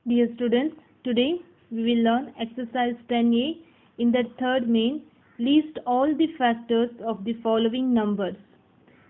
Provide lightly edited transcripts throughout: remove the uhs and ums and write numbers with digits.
Dear students, today we will learn exercise 10A. In the third main, list all the factors of the following numbers.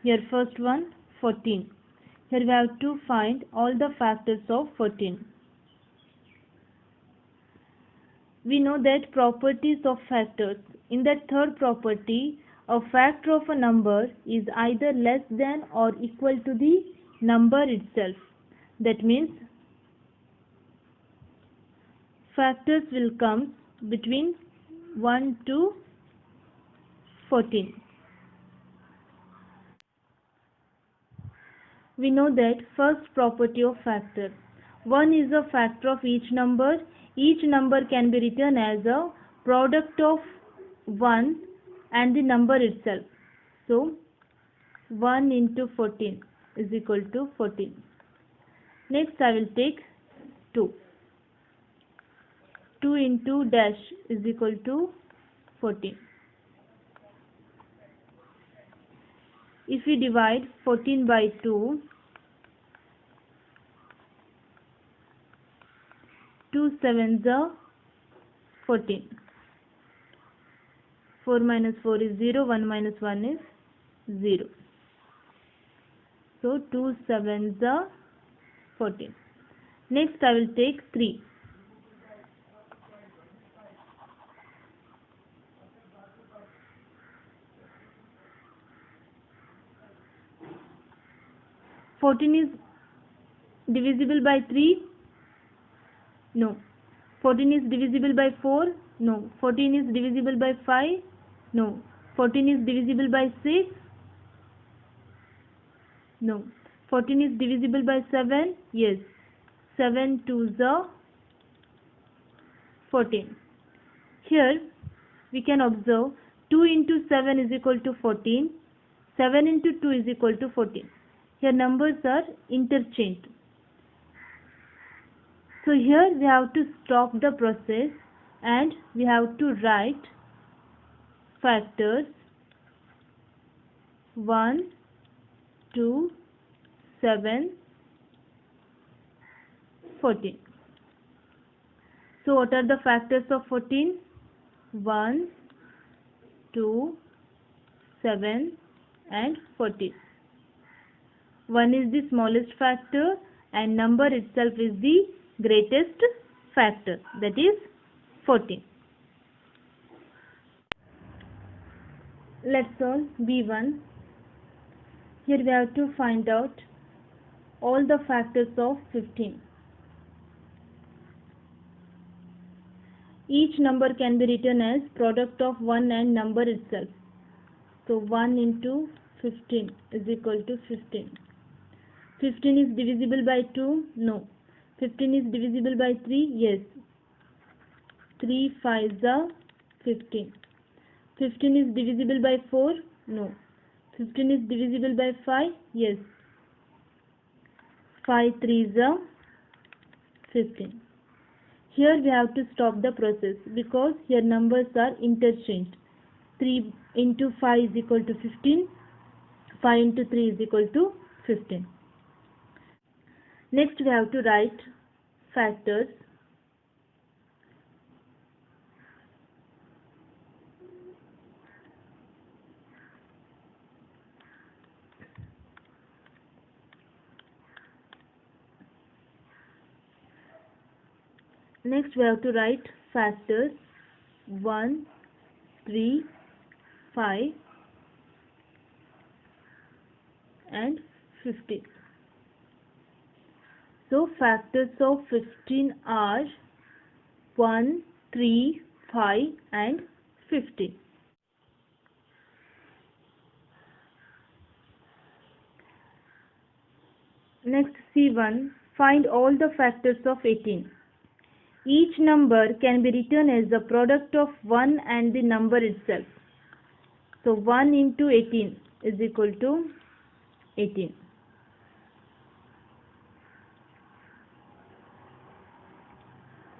Here first one, 14. Here we have to find all the factors of 14. We know that properties of factors. In the third property, a factor of a number is either less than or equal to the number itself. That means factors will come between 1 to 14. We know that first property of factor. 1 is a factor of each number. Each number can be written as a product of 1 and the number itself. So 1 into 14 is equal to 14. Next I will take 2. 2 into dash is equal to 14. If we divide 14 by 2, 2 sevens are 14. 4 minus 4 is 0, 1 minus 1 is 0. So 2 sevens are 14. Next I will take 3. 14 is divisible by 3? No. 14 is divisible by 4? No. 14 is divisible by 5? No. 14 is divisible by 6? No. 14 is divisible by 7? Yes. 7 2s are 14. Here we can observe 2 into 7 is equal to 14. 7 into 2 is equal to 14. Here numbers are interchanged. So here we have to stop the process and we have to write factors 1, 2, 7, 14. So what are the factors of 14? 1, 2, 7 and 14. 1 is the smallest factor and number itself is the greatest factor, that is 14. Let's solve B1. Here we have to find out all the factors of 15. Each number can be written as product of 1 and number itself. So 1 into 15 is equal to 15. 15 is divisible by 2? No. 15 is divisible by 3? Yes. 3 5s are 15. 15 is divisible by 4? No. 15 is divisible by 5? Yes. 5 3s are 15. Here we have to stop the process because here numbers are interchanged. 3 into 5 is equal to 15. 5 into 3 is equal to 15. Next we have to write factors. Next we have to write factors 1, 3, 5 and 15. So factors of 15 are 1, 3, 5 and 15. Next C1, find all the factors of 18. Each number can be written as the product of 1 and the number itself. So 1 into 18 is equal to 18.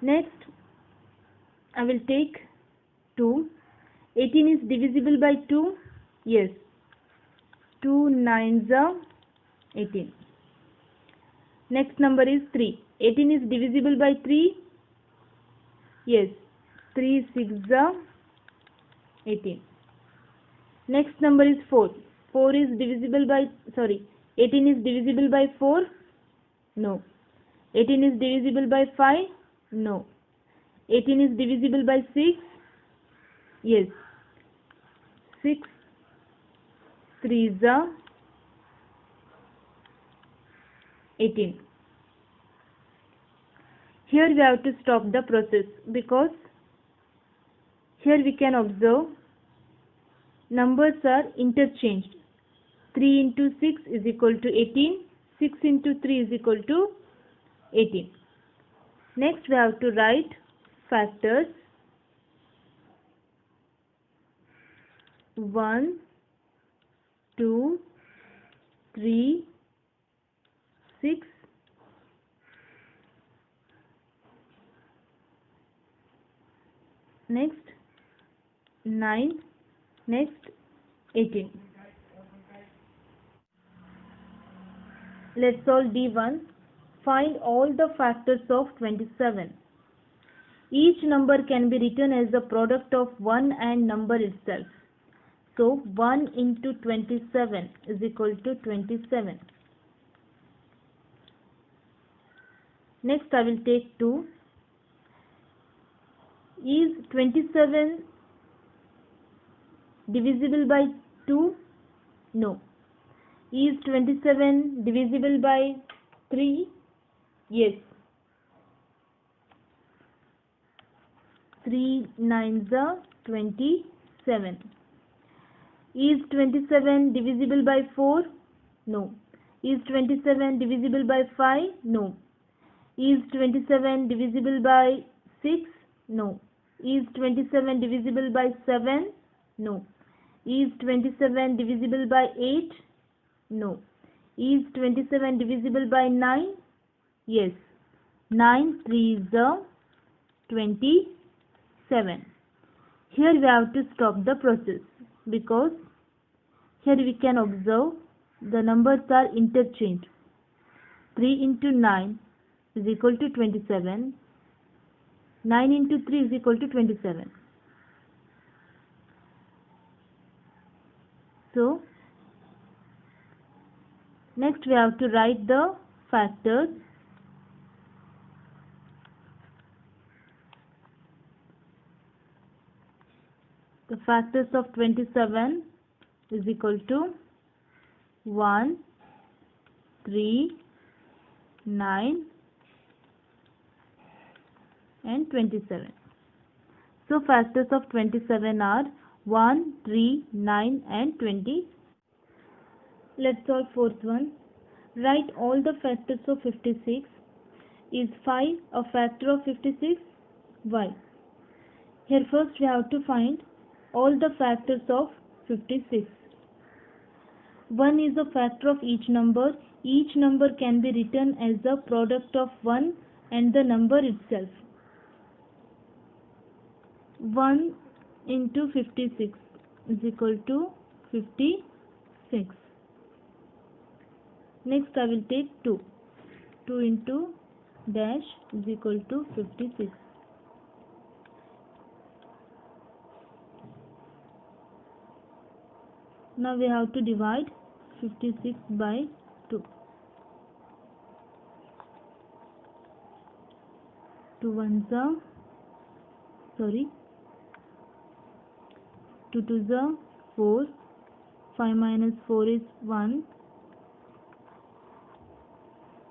Next, I will take 2. 18 is divisible by 2? Yes. 2 9s are 18. Next number is 3. 18 is divisible by 3. Yes, 3 6 18. Next number is 4. 4 is divisible by 18 is divisible by 4. No. 18 is divisible by 5. No. 18 is divisible by 6. Yes. 6 3 18. Here we have to stop the process because here we can observe numbers are interchanged. 3 into 6 is equal to 18. 6 into 3 is equal to 18. Next we have to write factors. 1, 2, 3, 6. Next 9. Next 18. Let's solve D1. Find all the factors of 27. Each number can be written as the product of 1 and number itself. So 1 into 27 is equal to 27. Next I will take 2. Is 27 divisible by 2? No. Is 27 divisible by 3? Yes. 3 9s are 27. Is 27 divisible by 4? No. Is 27 divisible by 5? No. Is 27 divisible by 6? No. Is 27 divisible by 7? No. Is 27 divisible by 8? No. Is 27 divisible by 9? Yes. 9 3 is 27. Here we have to stop the process because here we can observe the numbers are interchanged. 3 into 9 is equal to 27. 9 into 3 is equal to 27. So, next we have to write the factors. The factors of 27 is equal to 1, 3, 9 and 27. So factors of 27 are 1, 3, 9 and 20. Let's solve fourth one. Write all the factors of 56. Is 5 a factor of 56? Why? Here first we have to find all the factors of 56. 1 is a factor of each number. Each number can be written as the product of 1 and the number itself. 1 into 56 is equal to 56. Next I will take 2. 2 into dash is equal to 56. Now we have to divide 56 by 2. 2 1s are 2 2s are 4. 5 minus 4 is 1.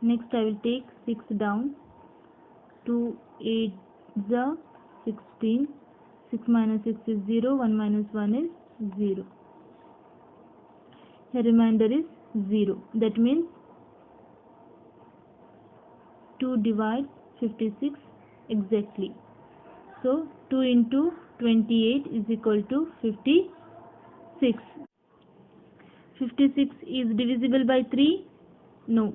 Next I will take 6 down. 2 8s are 16. 6 minus 6 is 0. 1 minus 1 is 0. Here remainder is 0. That means 2 divide 56 exactly. So 2 into 28 is equal to 56. 56 is divisible by 3? No.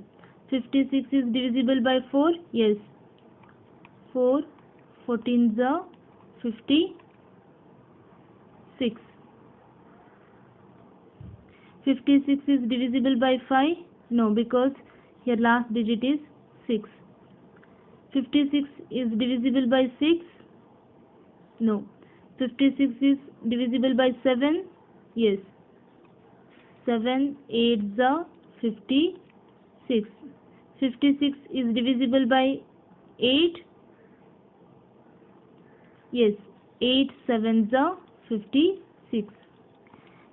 56 is divisible by 4? Yes. 4 14s are 56. 56 is divisible by 5? No, because here last digit is 6. 56 is divisible by 6? No. 56 is divisible by 7? Yes. 7 8s are 56. 56 is divisible by 8? Yes. 8 7s are 56.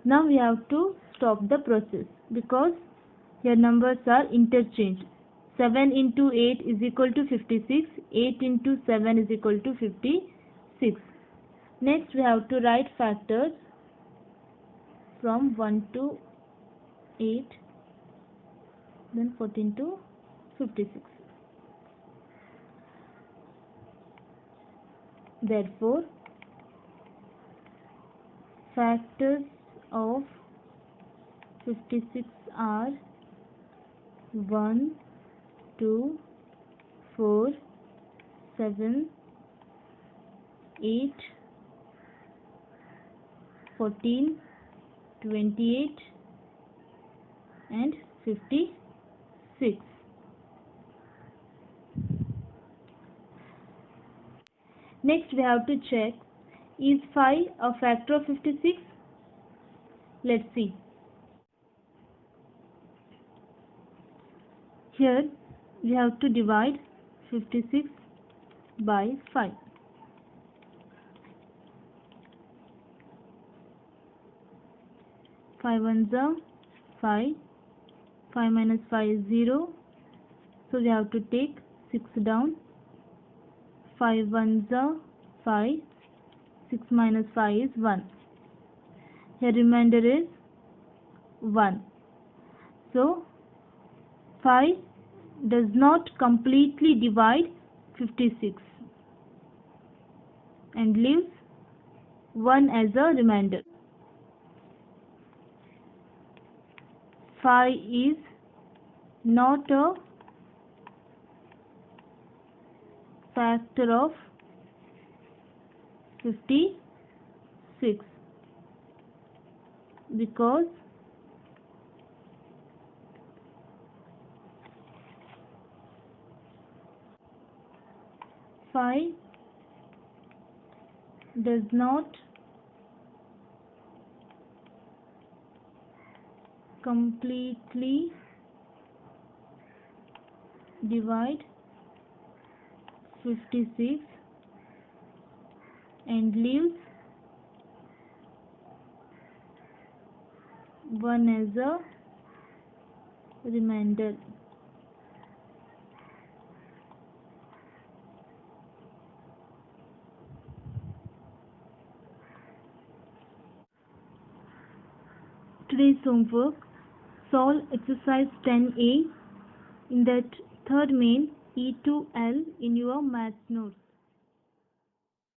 Now we have to stop the process because your numbers are interchanged. 7 into 8 is equal to 56. 8 into 7 is equal to 56. Next we have to write factors from 1 to 8, then 14 to 56. Therefore, factors of 56 are 1, 2, 4, 7, 8, 14, 28 and 56. Next we have to check, is 5 a factor of 56? Let's see. Here we have to divide 56 by 5. 5 ones are 5. 5 minus 5 is 0. So we have to take 6 down. 5 ones are 5. 6 minus 5 is 1. Here remainder is 1. So 5 does not completely divide 56 and leaves 1 as a remainder. 5 is not a factor of 56 because 5 does not completely divide 56 and leaves 1 as a remainder. Today's homework: solve exercise 10A in that third main E to L in your maths notes.